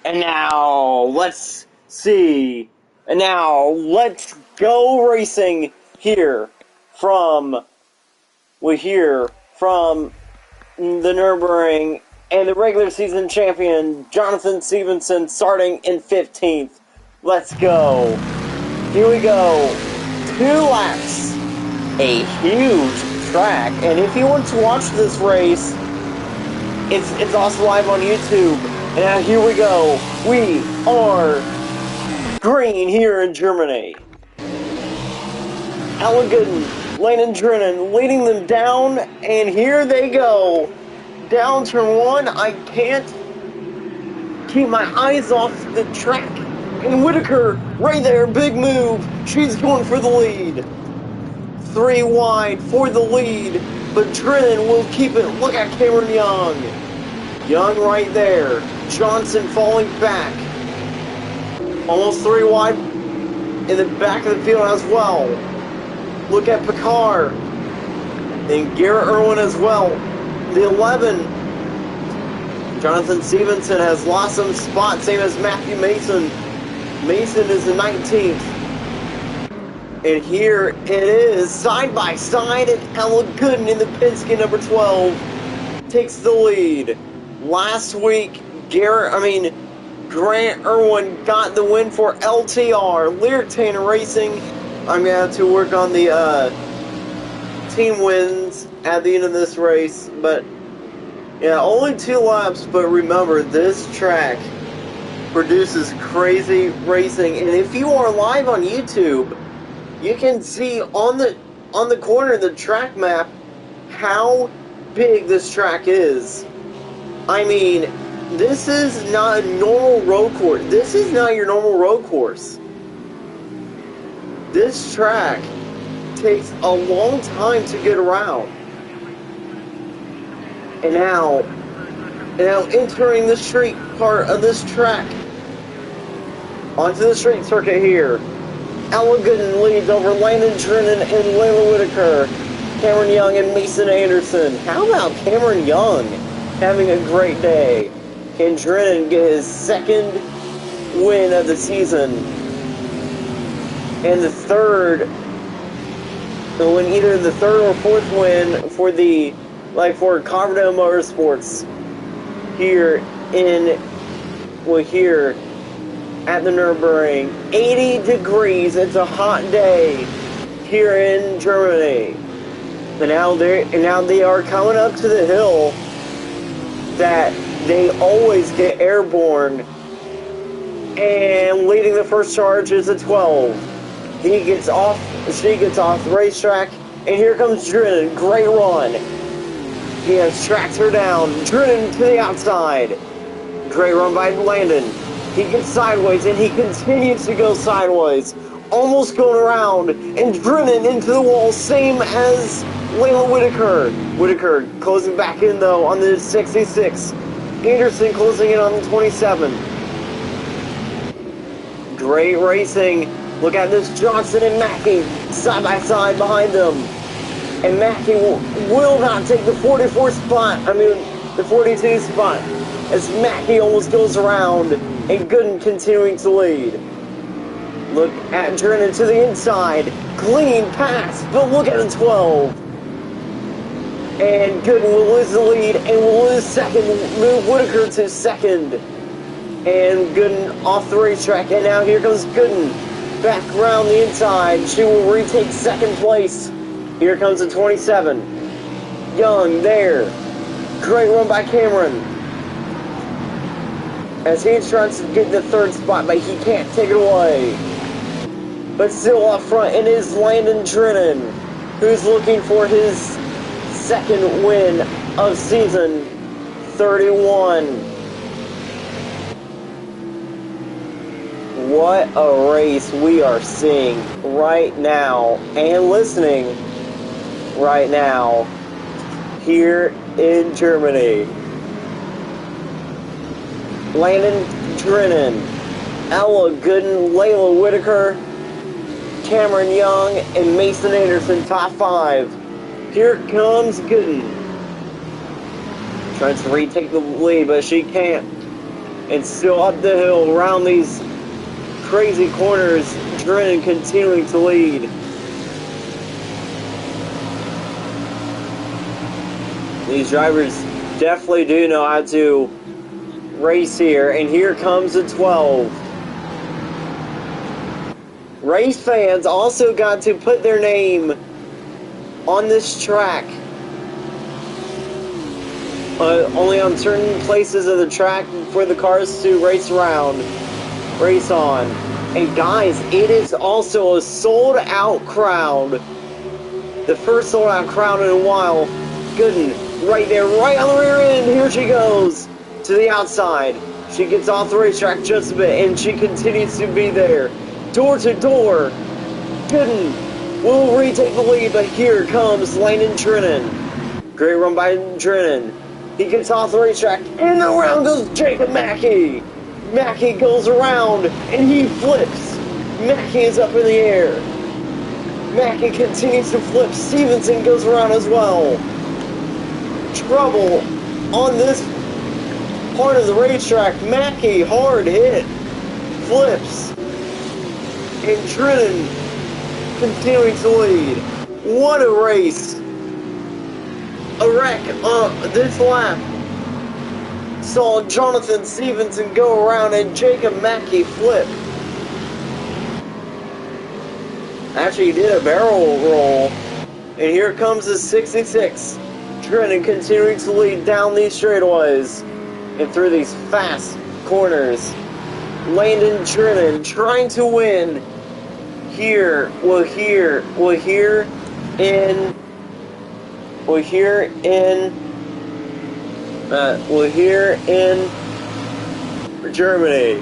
And now, let's see. And now, let's go racing here from the Nürburgring and the regular season champion, Jonathan Stevenson, starting in 15th. Let's go. Here we go. 2 laps. A huge track. And if you want to watch this race, it's also live on YouTube. And now here we go. We are green here in Germany. Alan Gooden, Landon Drennan leading them down, and here they go. Down turn 1, I can't keep my eyes off the track. And Whitaker, right there, big move. She's going for the lead. 3 wide for the lead, but Drennan will keep it. Look at Cameron Young. Young right there. Johnson falling back. Almost 3 wide in the back of the field as well. Look at Picard. And Garrett Irwin as well. The 11. Jonathan Stevenson has lost some spots, same as Matthew Mason. Mason is the 19th. And here it is, side by side, and Alan Gooden in the Penske number 12 takes the lead. Last week, Grant Irwin got the win for LTR, Lyric Tanner Racing. I'm going to have to work on the team wins at the end of this race, but yeah, only 2 laps, but remember, this track produces crazy racing, and if you are live on YouTube, you can see on the corner of the track map how big this track is. I mean, this is not a normal road course. This is not your normal road course. This track takes a long time to get around. And now entering the street part of this track. Onto the street circuit here. Alan Gooden leads over Landon Drennan and Layla Whitaker. Cameron Young and Mason Anderson. How about Cameron Young having a great day? Can Drennan get his 2nd win of the season? And the 3rd, either the 3rd or 4th win for for Carbondale Motorsports here at the Nürburgring. 80 degrees, it's a hot day here in Germany. And now they are coming up to the hill that they always get airborne. And leading the first charge is a 12. She gets off the racetrack, and here comes Drennan. Great run. He has tracked her down. Drennan to the outside. Great run by Landon. He gets sideways, and he continues to go sideways. Almost going around, and Drennan into the wall, same as Layla Whitaker. Whitaker closing back in, though, on the 66. Anderson closing in on the 27. Great racing. Look at this, Johnson and Mackey side by side behind them. And Mackey will not take the 44 spot, the 42 spot, as Mackey almost goes around, and Gooden continuing to lead. Look at Drennan to the inside, clean pass, but look at the 12. And Gooden will lose the lead, and will lose 2nd, move Whitaker to 2nd. And Gooden off the racetrack, and now here comes Gooden. Back around the inside, she will retake 2nd place. Here comes the 27. Young there. Great run by Cameron. As he tries to get the 3rd spot, but he can't take it away. But still up front, it is Landon Drennan, who's looking for his 2nd win of season 31. What a race we are seeing right now and listening right now here in Germany. Landon Drennan, Ella Gooden, Layla Whitaker, Cameron Young, and Mason Anderson, top 5. Here comes Gooden. Tries to retake the lead, but she can't. And still up the hill around these crazy corners, Drennan continuing to lead. These drivers definitely do know how to race here, and here comes the 12. Race fans also got to put their name on this track. Only on certain places of the track for the cars to race around, race on. And guys, it is also a sold out crowd. The first sold out crowd in a while. Gooden, right there, right on the rear end. Here she goes to the outside. She gets off the racetrack just a bit, and she continues to be there. Door to door. Gooden will retake the lead, but here comes Landon Drennan. Great run by Drennan. He gets off the racetrack, and around goes Jacob Mackey. Mackey goes around, and he flips. Mackey is up in the air. Mackey continues to flip. Stevenson goes around as well. Trouble on this part of the racetrack. Mackey, hard hit. Flips. And Drennan continuing to lead. What a race. A wreck this lap saw Jonathan Stevenson go around and Jacob Mackey flip. Actually, he did a barrel roll. And here comes the 66. Drennan continuing to lead down these straightaways and through these fast corners. Landon Drennan trying to win here. We're here in Germany.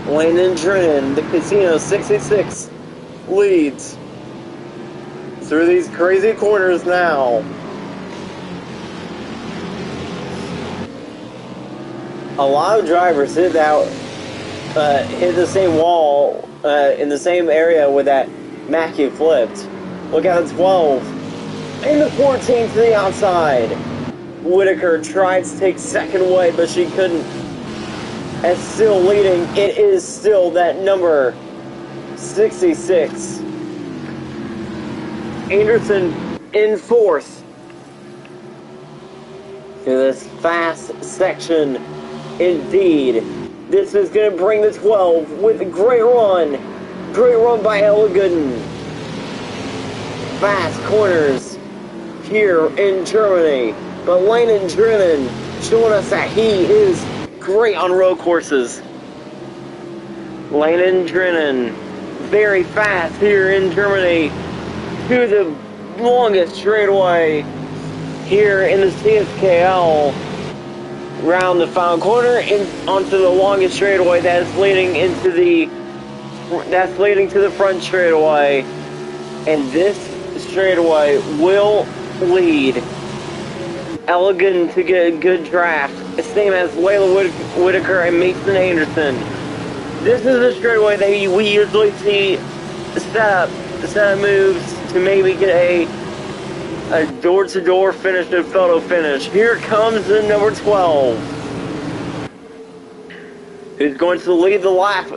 Landon Drennan, the Casino 66, leads through these crazy corners now. A lot of drivers hit the same wall in the same area where that Mackey flipped. Look at the 12 and the 14 to the outside. Whitaker tried to take second away, but she couldn't. And still leading, it is still that number 66. Anderson in fourth through this fast section. Indeed, this is going to bring the 12 with a great run. Great run by Ella Gooden. Fast corners here in Germany. But Landon Drennan showing us that he is great on road courses. Landon Drennan, very fast here in Germany to the longest straightaway here in the CSKL. Round the final corner and onto the longest straightaway that is leading to the front straightaway, and this straightaway will lead Elegant to get a good draft, same as Layla Whitaker and Mason Anderson. This is a straightaway that we usually see set up moves to maybe get a door-to-door finish and photo finish. Here comes the number 12, who's going to lead the lap,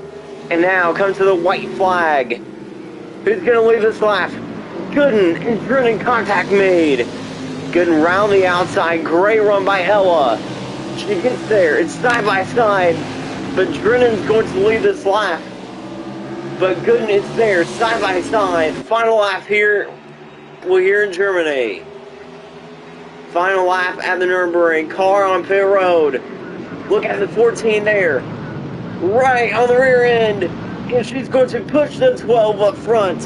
and now comes to the white flag. Who's going to lead this lap? Gooden and Drennan contact made. Gooden round the outside, great run by Ella. She gets there, it's side by side, but Drennan's going to lead this lap. But Gooden is there, side by side. Final lap here. We're here in Germany. Final lap at the Nürburgring. Car on pit road. Look at the 14 there. Right on the rear end. And she's going to push the 12 up front.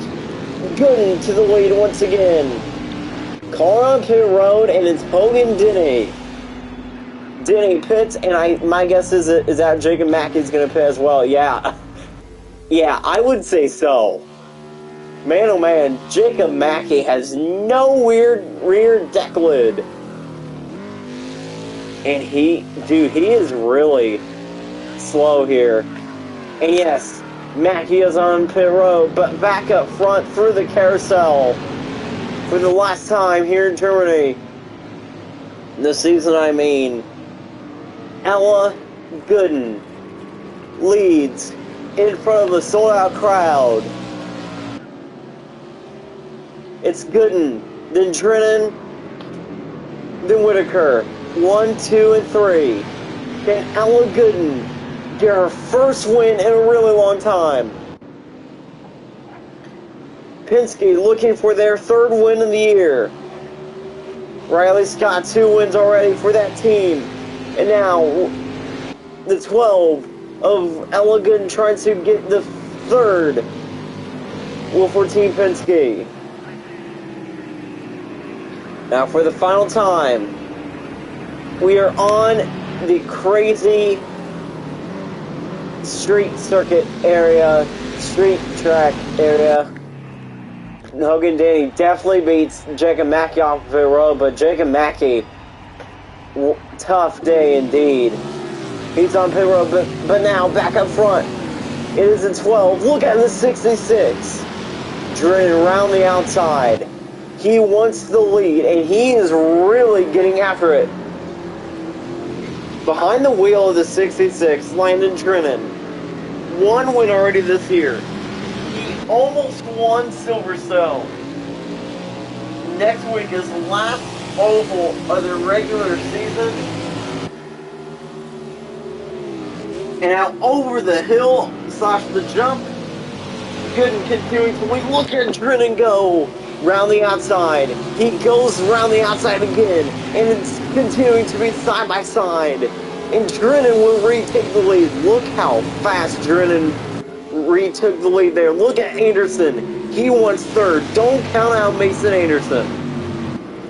Gooden to the lead once again. Car on pit road, and it's Hogan Denny. Denny pits, and my guess is that Jacob Mackey's going to pit as well. Yeah. Yeah, I would say so. Man, oh man, Jacob Mackey has no weird rear deck lid. And he is really slow here. And yes, Mackey is on pit road, but back up front through the carousel for the last time here in Germany. The season, I mean. Ella Gooden leads in front of a sold-out crowd. It's Gooden, then Drennan, then Whitaker. 1, 2, and 3. Can Ella Gooden get her first win in a really long time? Penske looking for their third win of the year. Riley Scott, 2 wins already for that team. And now, the 12 of Ella Gooden trying to get the third for Team Penske. Now for the final time, we are on the crazy street circuit area, street track area. Hogan Danny definitely beats Jacob Mackey off the road, but Jacob Mackey, tough day indeed. He's on pit road, but now back up front. It is a 12. Look at the 66. Drennan around the outside. He wants the lead, and he is really getting after it. Behind the wheel of the 66, Landon Drennan. 1 win already this year. He almost won Silverstone. Next week is the last oval of the regular season. And now over the hill / the jump. Gooden continuing to lead. Look at Drennan go round the outside. He goes around the outside again. And it's continuing to be side by side. And Drennan will retake the lead. Look how fast Drennan retook the lead there. Look at Anderson. He wants third. Don't count out Mason Anderson.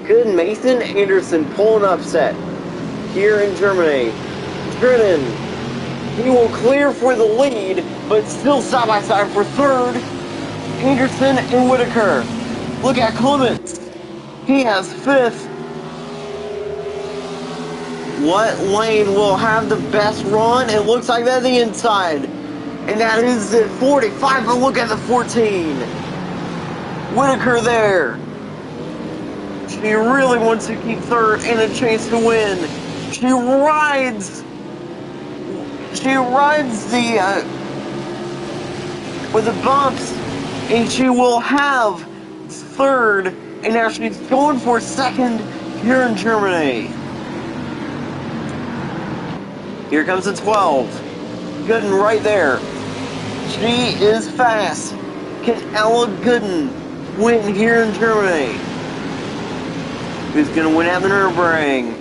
Could Mason Anderson pull an upset here in Germany? Drennan, he will clear for the lead, but still side by side for third. Anderson and Whitaker. Look at Clements. He has fifth. What lane will have the best run? It looks like that's the inside. And that is at 45, but look at the 14. Whitaker there. She really wants to keep third and a chance to win. She rides the with the bumps, and she will have third, and now she's going for second here in Germany. Here comes the 12. Gooden right there. She is fast. Can Ella Gooden win here in Germany? Who's going to win at the Nürburgring?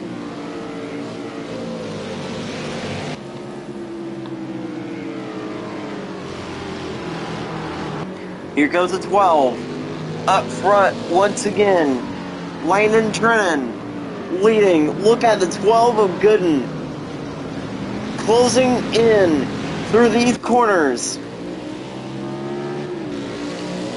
Here goes the 12. Up front once again. Landon Drennan leading. Look at the 12 of Gooden. Closing in through these corners.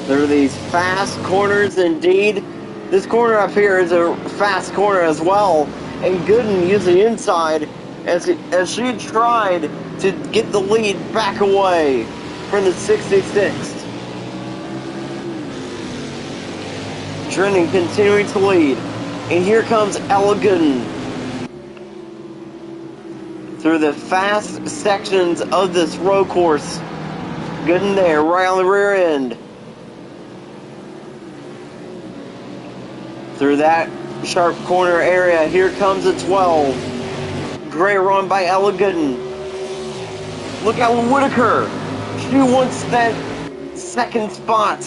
Through these fast corners indeed. This corner up here is a fast corner as well. And Gooden used the inside as she tried to get the lead back away from the 66. Drennan continuing to lead. And here comes Ella Gooden. Through the fast sections of this road course. Gooden there, right on the rear end. Through that sharp corner area, here comes the 12. Great run by Ella Gooden. Look at Whitaker. She wants that second spot.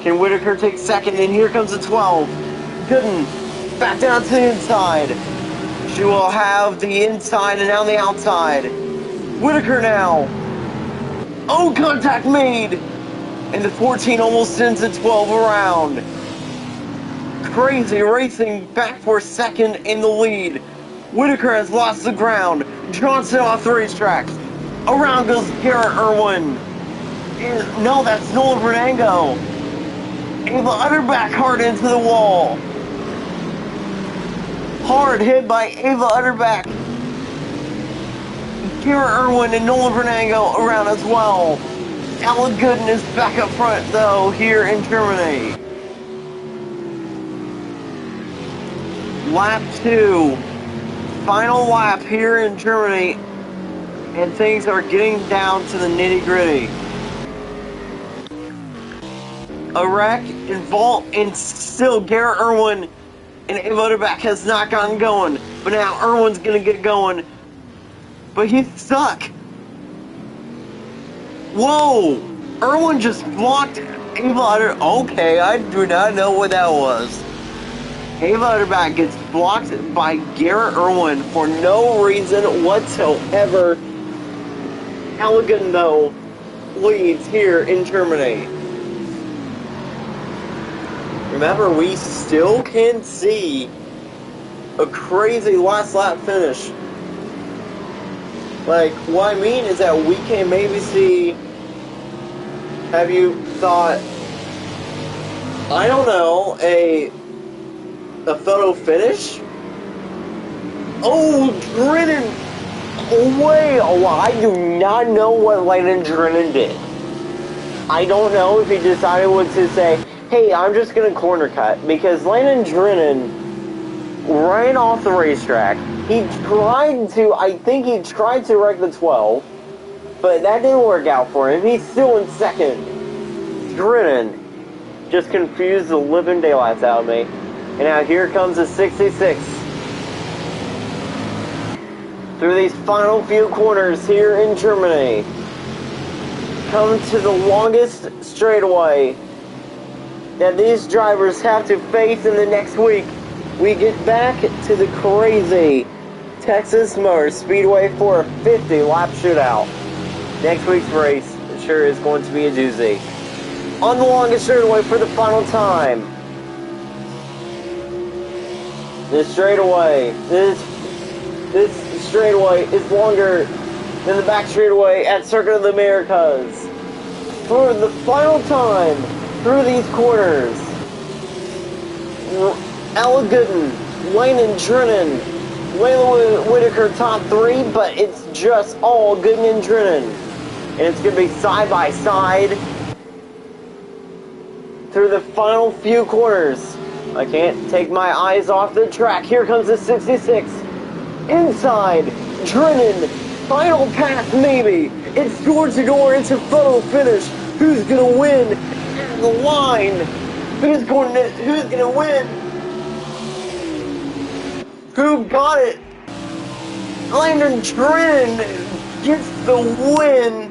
Can Whitaker take second? And here comes the 12. Gooden back down to the inside. She will have the inside and now the outside. Whitaker now. Oh, contact made. And the 14 almost sends the 12 around. Crazy racing back for second in the lead. Whitaker has lost the ground. Johnson off the racetrack. Around goes Garrett Irwin. No, that's Nolan Bernango. Ava Utterback hard into the wall. Hard hit by Ava Utterback. Garrett Irwin and Nolan Bernango around as well. Ella Gooden is back up front though here in Germany. Lap 2. Final lap here in Germany. And things are getting down to the nitty-gritty. A wreck and still Garrett Irwin and a motorback has not gotten going. But now Irwin's gonna get going. But he's stuck. Whoa! Irwin just blocked Ava. Okay, I do not know what that was. Ava Utterback gets blocked by Garrett Irwin for no reason whatsoever. Halligan, though, leads here in Germany. Remember, we still can see a crazy last lap finish. Like, what I mean is that we can maybe see, have you thought, I don't know, a photo finish? Oh, Drennan! Wait, I do not know what Landon Drennan did. I don't know if he decided to say, hey, I'm just going to corner cut, because Landon Drennan ran off the racetrack. He tried to, I think he tried to wreck the 12, but that didn't work out for him. He's still in second. Drennan just confused the living daylights out of me. And now here comes the 66. Through these final few corners here in Germany. Come to the longest straightaway that these drivers have to face in the next week. We get back to the crazy Texas Motor Speedway for a 50-lap shootout. Next week's race sure is going to be a doozy. On the longest straightaway for the final time. This straightaway is longer than the back straightaway at Circuit of the Americas. For the final time through these corners, Ella Gooden, Landon Drennan, Layla Whitaker top 3, but it's just all Gooden and Drennan. And it's going to be side by side through the final few corners. I can't take my eyes off the track. Here comes the 66. Inside, Drennan. Final pass, maybe. It's door to door. It's a photo finish. Who's gonna win? And the line. Who's gonna win? Who got it? Landon Drennan gets the win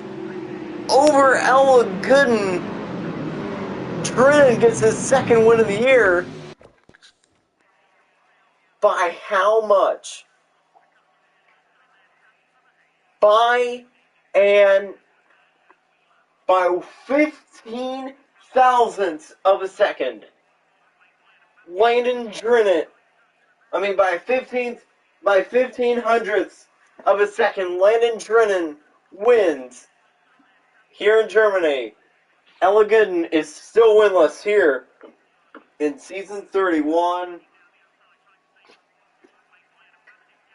over Ella Gooden. Drennan gets his second win of the year. By how much? By 15 thousandths of a second. Landon Drennan. By 15 hundredths of a second, Landon Drennan wins here in Germany. Ella Gooden is still winless here in season 31.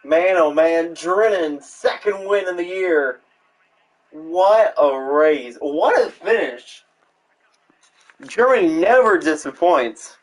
Man, oh man, Drennan, second win of the year. What a race. What a finish. Germany never disappoints.